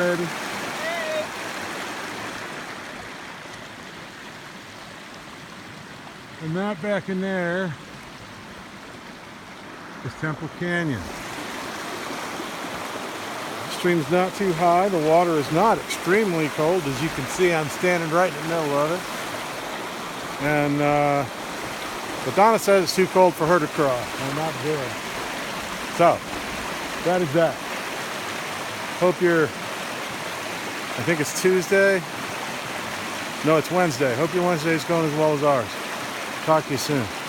baby. Hey. And that back in there is Temple Canyon. Stream's not too high. The water is not extremely cold. As you can see, I'm standing right in the middle of it. And but Donna says it's too cold for her to cross. I'm not doing it. So, that is that. Hope you're, I think it's Tuesday. No, it's Wednesday. Hope your Wednesday is going as well as ours. Talk to you soon.